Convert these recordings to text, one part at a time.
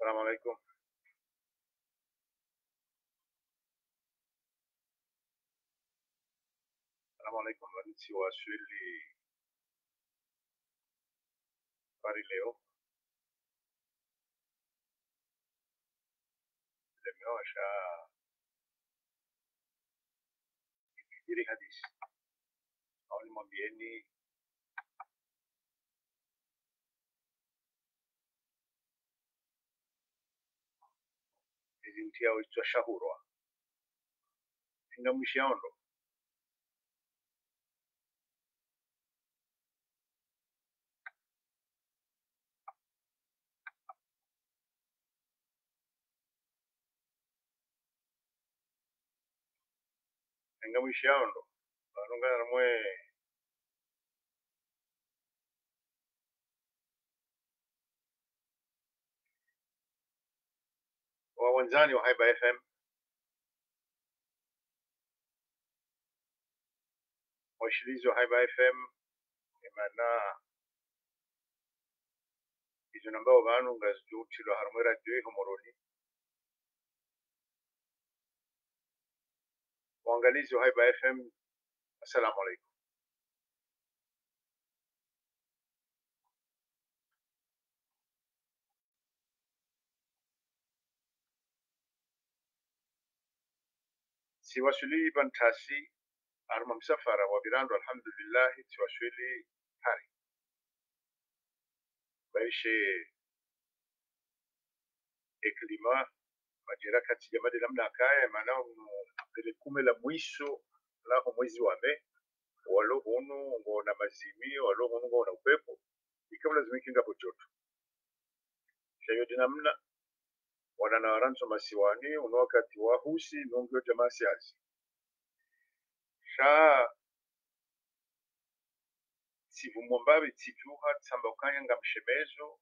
Salamu alaikum. Salamu alaikum. Wananchi wa Swahili habari leo. Lemewasha ili hadithi. Au nimwambieni izintia uitwa shahurwa. Inga mwishaondo. Inga mwishaondo. Wanunga mwe wawanzani wa Haiba FM. Washirizi wa Haiba FM. Imana izo nambao vanunga zitilo harumwe radio homoroni. Waangalizi wa Haiba FM. Assalamu alaikum. Siwasuli bantasi arma msafara wa birando alhamdulillah siwasuli hari. Baishe eklima majira kati ya madi namna kaya maana ile kume la mwisho la mwezi wa Mei walo hunu ngona mazimi walo hunu ngona upepo ikawa lazima kinga bojoto shayo dinamna wana na waranzo masiwani uno wakati wa husi nongyo jamaa siasi sha sivu mwambabe tijuha tsamba ukanya nga mshemezo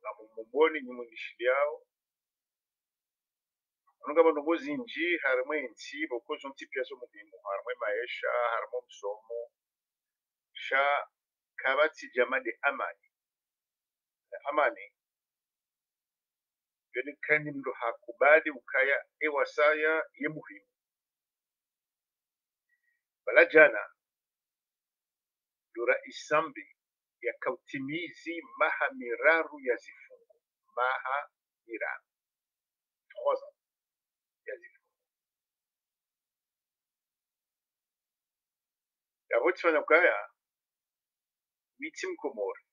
na mumumboni nyumunishiliao nunga banongozi nji harimwe nti bokozo nti piaso muhimu harimwe maisha harimwe msomo sha kabati jamade amani yani kani mdo hakubali ukaya ewasaya ye muhimu bala jana dura isambi ya kautimizi maha miraru ya zifungo maha miraru 3 ans ya zifungo ya wotswana ukaya miti mkomori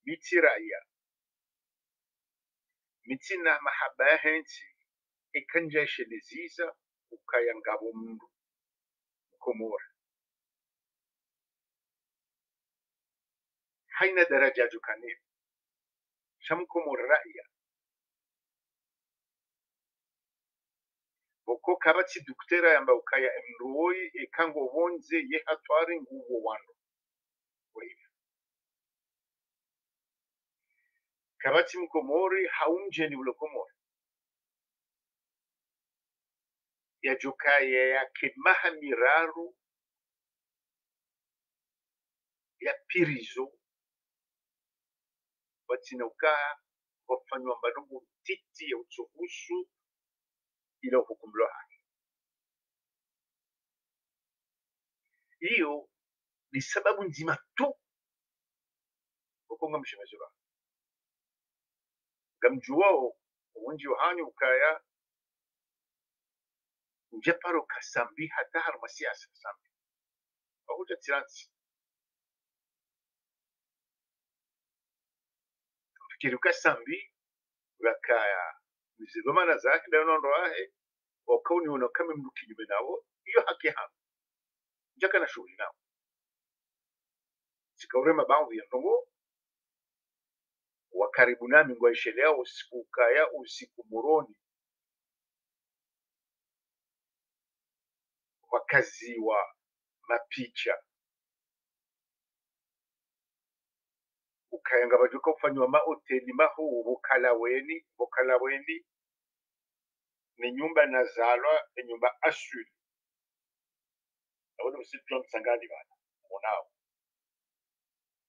miti raia miti na mahaba ya hensi ikanja sheleziza ukaya ngabo mndu mkomori haina daraja jukani shamkomori raia boko kabati duktera yamba ukaya mruoi ikango wonze ye hatwari nguvu wando kwa hivyo kabati mkomori haunje ni ulokomori ya jukaya ya kimaha miraru ya pirizo watinaukaa wafanywa mbalungu titi ya utsuhusu ila hukumlo haki hiyo ni sababu nzima tu ukonga mshemezura gamjuwao uwenji wahani ukaya njeparo kasambi hata harma siasa kasambi wahuja tiransi fikiri kasambi wakaya mzigomana zake ndanondo ahe wakauni unakame mdu kinyume nao hiyo haki hamu njaka na shughuli nao sikaurema baadhi ya ndongo wa karibu nami ngwaishelea usiku ukaya usiku muroni wakazi wa mapicha ukayanga bajuka kufanywa mahoteli mahu bukalaweni ni nyumba nazalwa ni nyumba asuli abona msitu msangani bana monao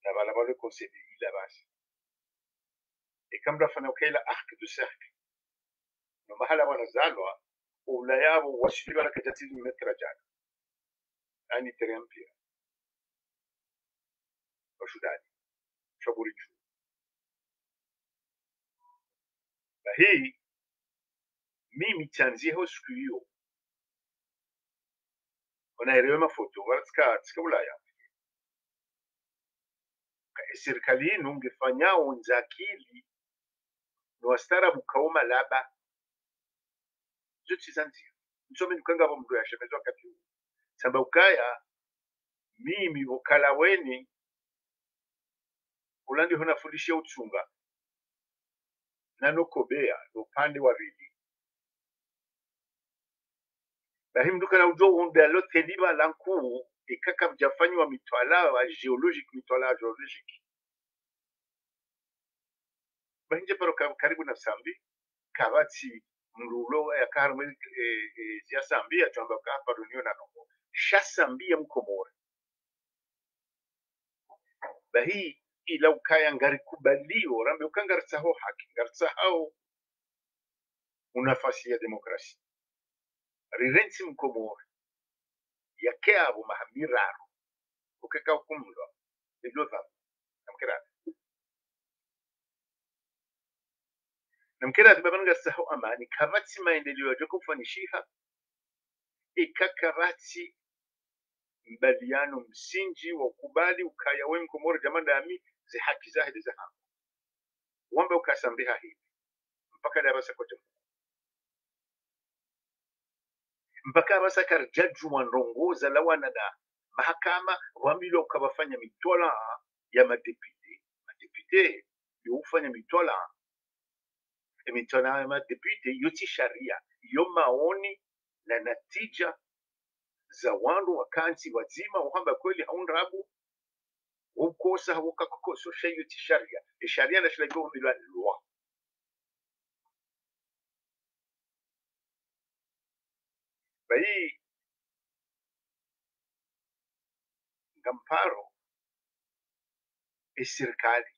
na bala bale konsedi ila basi ikamda fana ukaila arc de cercle no mahala wanazalwa ula yabo washiliwa na kajatizi metra jana ani terempia washudani shaburi juu na hii mimi chanzie ho siku hiyo wanaelewa mafoto katika Ulaya serikali yenu ungefanya onzakili no wastarabu kaoma laba zote zanzia msome nukanga hapo mtu yashemezwa wakati huu samba ukaya mimi ukala weni ulandi hunafundishia uchunga na nokobea upande wa vili na hii mduka na ujo unde lote liba lanku ikaka mjafanywa mitwala wa geologique bahinje paro karibu na sambi kabati mrulo ya karme ya sambi ya tuamba kapa dunio na nomo shasambi ya mkomore bahi ila ukaya ngari kubalio rambe ukanga rtsaho haki ngartsahao unafasi ya demokrasi rirensi mkomore ya keabo mahamiraro ukeka ukumlo idova namkera tibabanga saho amani kabati maendeleo ya kufanishiha ikakabati mbaliano msingi wa kubali ukaya we mkomoro jamanda ami zi haki zahidi za hamu wamba ukasambiha hivi mpaka darasa kote mpaka basa karjaju wanrongoza lawana na mahakama wambilo ukabafanya mitola ya madepite yofanya mitola ya madepite yoti sharia yo maoni na natija za wandu wakansi wazima wahamba kweli haunrabu ukosa wakakoso shayo tisharia sharia na shilaigo bila lwa bai ngamparo serikali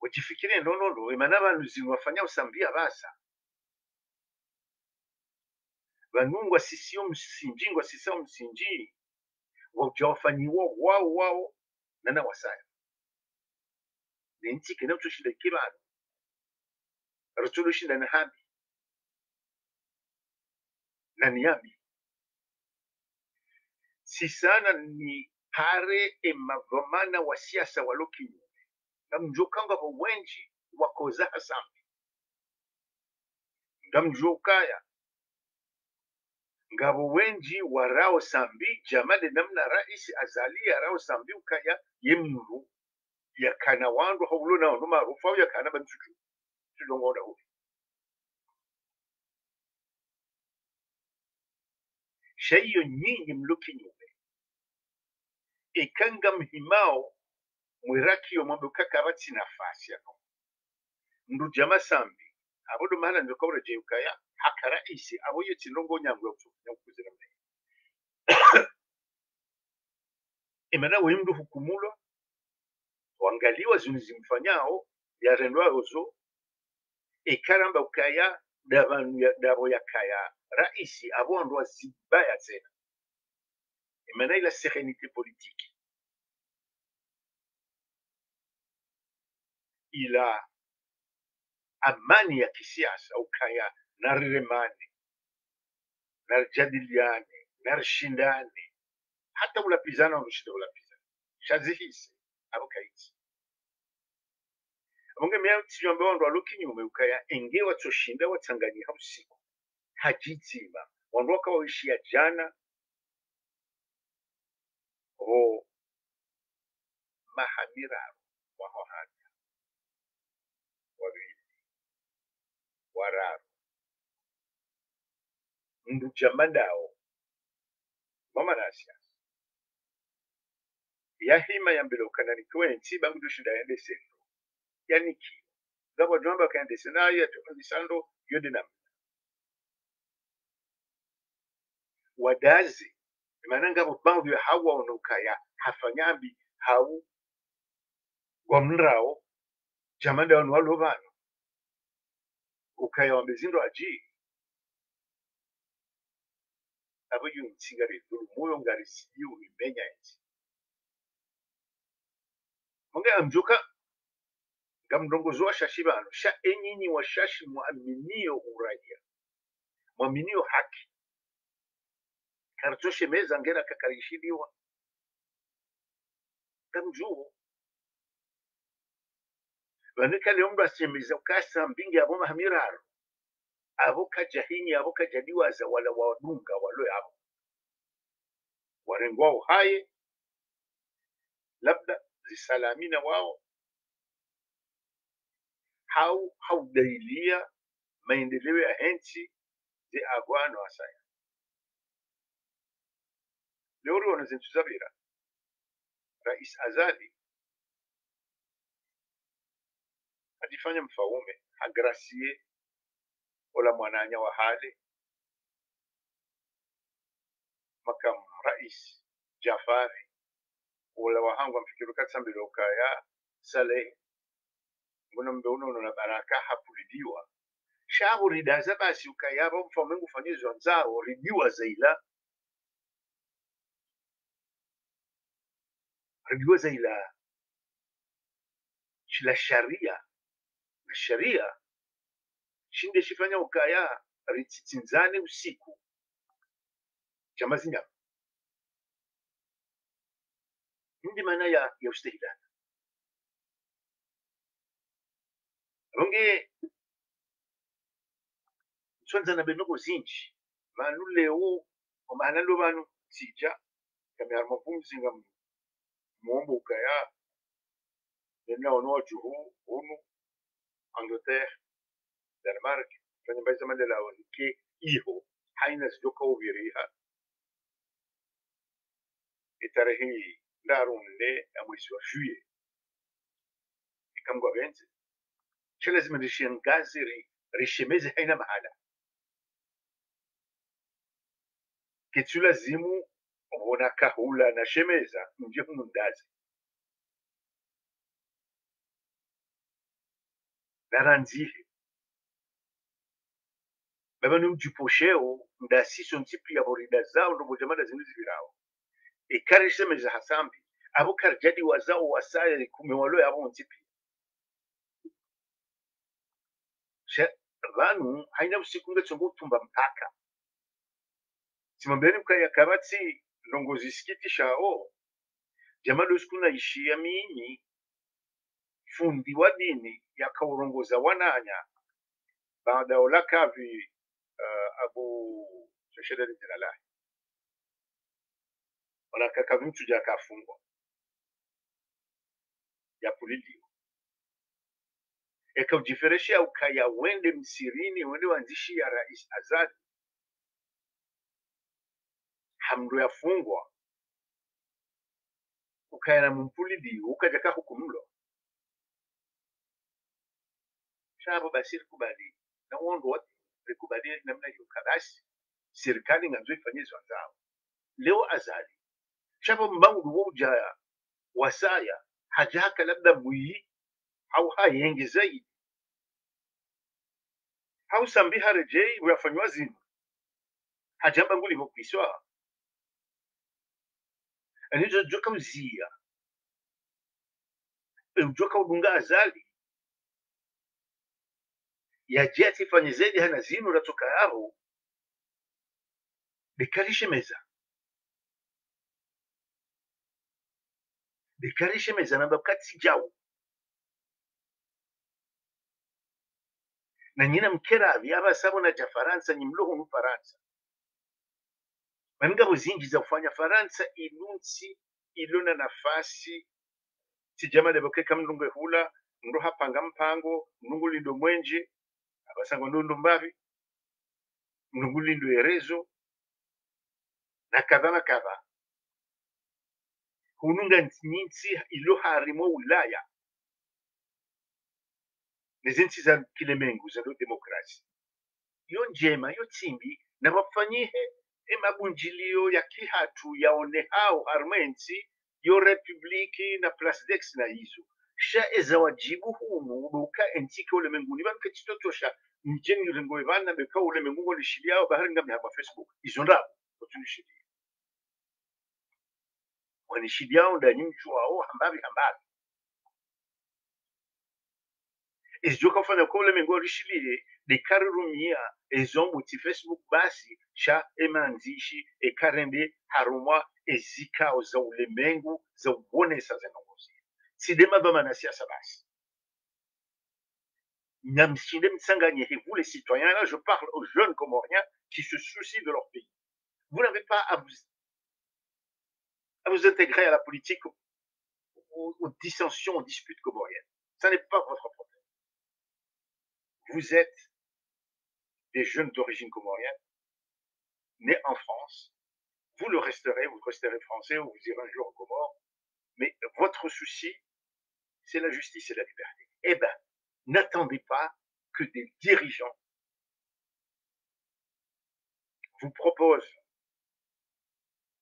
wajifikirie nonono imana bantu zinwafanya usambia basa banungwa sisio msinji ngwa sisio msinji wajawafanyiwa wao nana wasaya nenti kena utushinda kibano rutulushinda na habi na niyabi si sana ni pare emavamana wa siasa waloki na mjokanga wa wenji wakoza hasambi ngamjokaya ngabo wenji warao sambi jamade namna rais azali arao sambi ukaya yemuru yakana wandu haulo na wandu maarufu au yakana bantuju tulongoda huko shayo nyinyi mluki nyume ikanga mhimao mwiraki yo mwambe kakabati nafasi yako ndu jama sambi abodo mahala ndo kawra je ukaya hakara isi abo yo tilongo nyangwe kuzira mne imana wimdu hukumulo wangaliwa zimfanyao ya rendwa ozo ikaramba ukaya dabo ya kaya raisi abo ndo zibaya tena imana ila sérénité politique ila amani ya kisiasa ukaya nariremane narjadiliane narshindane hata ulapizana unushinde ulapizana shazihise abo kaiti abonge mea tijombe wandu alukinyume ukaya enge watoshinda watanganyika usiku hajitima wandu wakawaishia jana ho mahamiraro wahohanya wawili wararu ndu jamandao mama nasya yahima yambele ukanani kwenzi bangu dushinda yende sendo yani ki gabo jomba kaende senayo tumisando yodina wadazi maana ngabo bangu hawa onokaya hafanyambi hau kwa mrao jamanda wanu walo vano ukaya wa mezindo aji abo yu nsigari dulu muyo ngari siyu imenya iti munga amjuka ngamndongozo wa shashi bano sha enyinyi wa shashi muaminio uraia muaminio haki kartoshe meza ngera kakarishiliwa kamjuo vanika leo mndu asemeza ukasa mbingi abo mahamiraro abo kajahini abo kajadiwaza wala wadunga walo abo warengwao haye labda zisalamina wao haudailia maendeleo ya henchi de agwano asaya leo wanazentuzabira rais Azali ajifanya mfaume hagrasie wala mwananya wa hale makamu rais Jafari wala wahangwa mfikiru katsambilo ukaya Saleh mbona mbeuno na baraka hapulidiwa shabu ridaza basi ukayaba mfaume ngufanyizwa nzao ridiwa zaila shila sharia na sharia shinde shifanya ukaya rititinzane usiku chamazinya ndi maana ya ustahilana ronge swanza na benoko zinji manu leo omana lo banu sija kamera mapumzi ngam muombo ukaya nena ono juhu unu Angleterre Denmark fanya mbaiza mandela ke iho haina zidoka uviriha itarehi ndarunde ya mwezi wa juye ikamgwa benzi shi lazima rishiangazi rishemeze haina mahala kitu lazimu ona kahula na shemeza nje mundazi naranzihe baba ni mjiposheo ndasiso ntipi ya borida zao ndo jamada zinuzi virao ikari shemeza hasambi abo karjadi wazao wasaya kumewalo abo ntipi vanu haina usiku ngetsongo tumba mpaka simambeni mkaya kabati longozi sikiti shao jamado sikuna ishia mini fundi wa dini yakaurongoza wananya baada ya ulakavi abu shashedari jalala walaka mtu jakafungwa ya pulilio ekaujiferesha ukaya wende msirini wende wanzishi ya rais Azali hamdo yafungwa ukaya na mpulilio ukajaka hukumlo shabo basiri kubali na wondo wote rekubali namna hiyo kadasi serikali nganzo ifanyizwa zao leo Azali shabo mbangu woja wasaya hajaka labda mwi au hayenge zaidi au sambiha rejei uyafanywa zinu hajamba nguli mokwiswa anizo joka uzia joka udunga Azali ya jeti fanye zaidi hana zinu ratoka yao bekarishe meza na bakati jao na nyina mkeravi aba sabo na ja Faransa nyimloho mu Faransa manga buzingi za kufanya Faransa inunsi ilona nafasi tijama de boke kamlungu hula ndo hapanga mpango ndungu lindo mwenje abasanga ndo mbavi ndungu lindo erezo na kadha hununga ntinsi ilo harimo Ulaya nezinsi za kilemengu za demokrasi yo njema yo timbi na wafanyihe emabunjilio ya kihatu yaone hao harmensi yo republiki na plasdex na hizo sha eza wajibu hunu uka entike ule menguni ban ketito tosha mjeni rengo evana beka ule mengungo lishilia bahari ngamya kwa Facebook izonda otunishilia wanishilia onda nyimchu wao hambavi ezijoka fanya kwa ule mengo lishilie de karurumia ezombu ti Facebook basi sha emanzishi ekarende harumwa ezika za ule mengu za ubone sa zenongozi sidema bama na siasa basi vous les citoyens, là je parle aux jeunes Comoriens qui se soucient de leur pays. Vous n'avez pas à vous intégrer à la politique, aux dissensions, aux disputes comoriennes. Ça n'est pas votre problème. Vous êtes des jeunes d'origine comorienne, nés en France. Vous resterez français ou vous irez un jour en Comores. Mais votre souci, c'est la justice et la liberté. Eh bien, n'attendez pas que des dirigeants vous proposent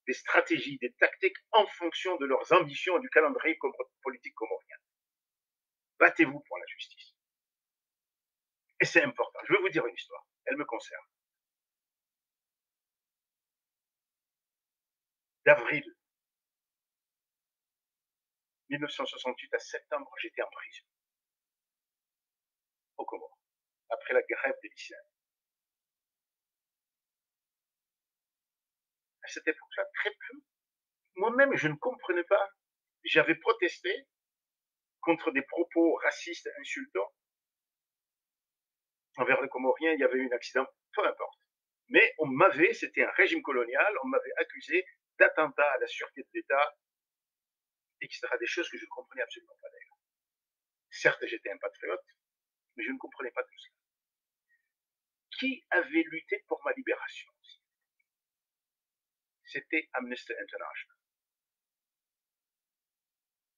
des stratégies, des tactiques en fonction de leurs ambitions et du calendrier politique comorien. Battez-vous pour la justice. Et c'est important. Je vais vous dire une histoire. Elle me concerne. D'avril 1968 à septembre, j'étais en prison. Au Comores. Après la grève des lycéens. À cette époque-là, très peu. Moi-même, je ne comprenais pas. J'avais protesté contre des propos racistes, insultants. Envers les Comoriens, il y avait eu un accident, peu importe. Mais c'était un régime colonial, on m'avait accusé d'attentat à la sûreté de l'État, etc. Des choses que je ne comprenais absolument pas d'ailleurs. Certes, j'étais un patriote, mais je ne comprenais pas tout cela. Qui avait lutté pour ma libération? C'était Amnesty International.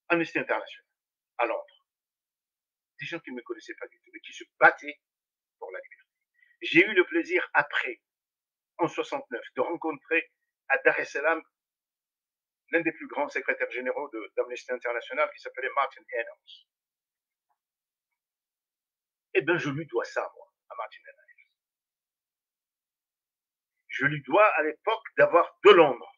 Amnesty International, à Londres. Des gens qui ne me connaissaient pas du tout, mais qui se battaient pour la liberté. J'ai eu le plaisir, après, en 69, de rencontrer à Dar es Salaam l'un des plus grands secrétaires généraux d'Amnesty International qui s'appelait Martin Ennals. Eh bien, je lui dois ça, moi, à Martin Ennals. Je lui dois, à l'époque, d'avoir de Londres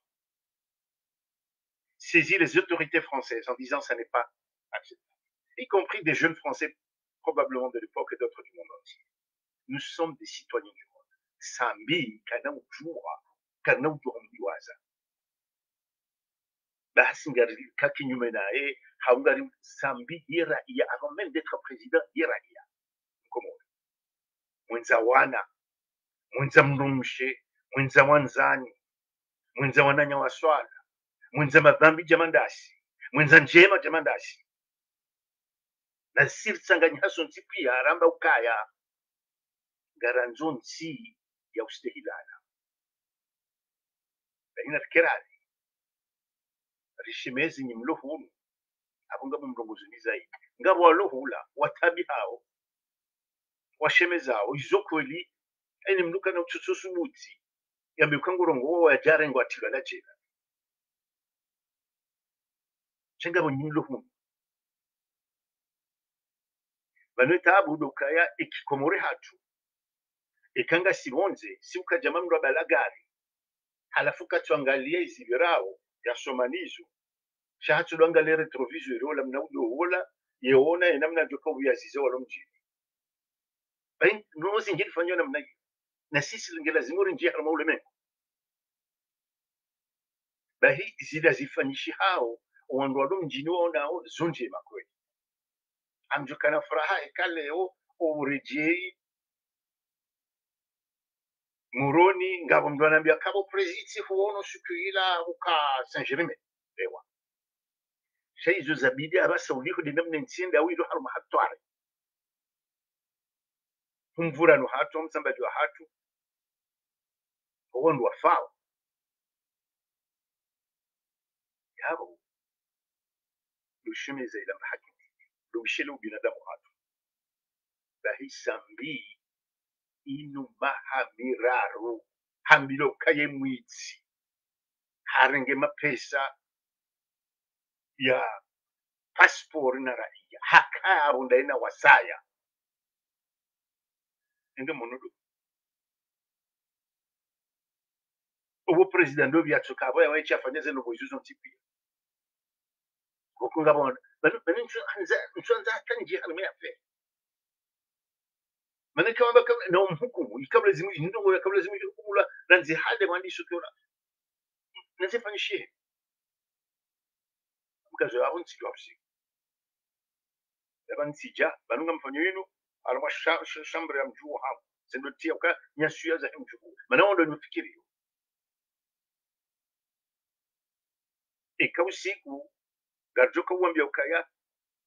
saisi les autorités françaises en disant ça n'est pas acceptable. Y compris des jeunes Français, probablement de l'époque et d'autres du monde entier. Nous sommes des citoyens du monde. Sambi, Kanaujura, Kanaujuramdiwaza. Bahasingari, Kakinyumenae, Haungari, Sambi, Iraia, avant même d'être président, Iraia. Comment? Mwenzawana, mwenza mrumshe, mwenza wanzani, mwenza wananya waswala, mwenza madhambi jamandasi, mwenza njema jamandasi. Na sirtsanganya haso nti pia aramba ukaya garanzo nsi ya ustehilana. Lakini nafikirani rishimezi ni mlohunu abunga mumrongozi zaidi ngabo walohula watabi hao washemezao izokweli eni mnuka na utsususu muti yambe kangurongo wa jare ngo atilo la jela chenga bonyi mlohunu bano tabu dokaya ekikomore hatu ekanga sibonze si ukajama mro balagari halafu katuangalia izibirao ya somanizo shahatu lwangalia retroviseur wala mnaudo wala yeona enamna ndoka uyazize wala mjini bain nozi ngiri fanywa namna hiyo na sisi lazima njia harama ule mengo bahi zida zifanyishi hao wandu wado mjini wao nao zonje makweli amjukana furaha ekaleo urejei muroni ngabo mdu anambia kabo preziti huono siku ila uka Saint-Germain ewa shaizo zabidi abasa uliho dinamne ntiende awido haruma hatware humvura no hatu msambaji wa hatu wandu wafao yabo lushimiza ila mahakimi lushelo binadamu hatu bahi sambi inu mahamiraru hambilo kaye mwitsi harenge mapesa ya passport na raia haka unda wasaya ende monodo ubu president ndo byatsuka abo yawe cyafanyeze no bojuzo ntipi okunga bona bani nshonza kanji halime yafe mane kama kama na umhukumu ikabla zimu ndo kabla zimu hukumula nanzi hade mwandishi ukiona nazifanyishie mkazo yabo nsijwa usiku yaban sija banunga mfanyo yenu alama shambre ya mjuu hapo sendo tia ka nyasuya za mjuu mana ndo nifikiri ikausiku garjoka uambia ukaya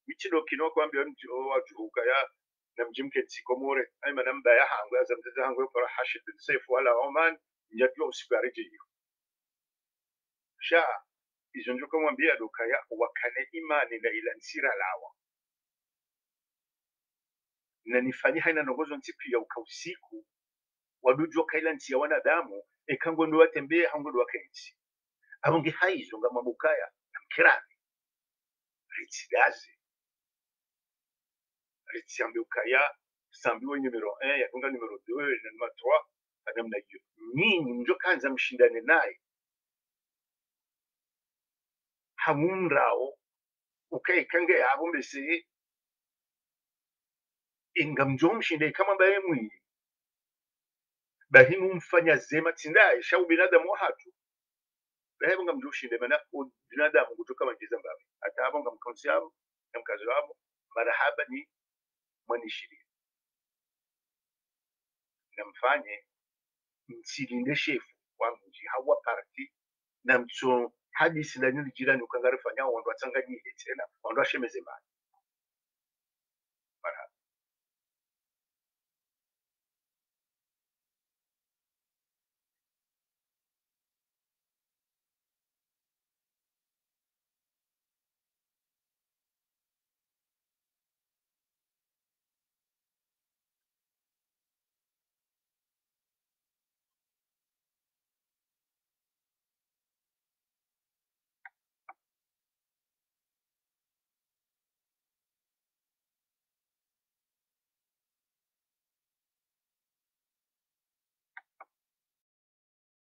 michino kino kwambia mjo watu ukaya na mjimke tsikomore ay manamba ya hangu za mzazi hangu kwa hashid bin Saif wala Oman njatlo usiku arije hiyo sha izonjo kumwambia ukaya wakane imani na ila nsira lawa na nifanye haina nongozo ntipi ya ukausiku wadujwa kaila nti ya wanadamu ekango ndo watembea hango ndo wakenzi abonge haizo nga mabukaya na mkirani ritsigaze ritsambe ukaya sambiwe numero 1 yakunga numero 2 na numero 3 namna hiyo nyinyi mjo kanza mshindane naye hamunrao ukaikange yabo mbese inga mjo mshinde kama baye mwi bahimu mfanya zema tindaye shau binadamu hatu bahe nga mjo mshinde mana binadamu kutoka manjiza mbabe hata hapo nga mkonsi yabo na mkazo wabo marahaba ni mwanishiri na mfanye msilinde shefu wa mji hawa parti na mso hadisi na nili jirani ukangare fanya wandu watanganyike tena wandu washemeze mali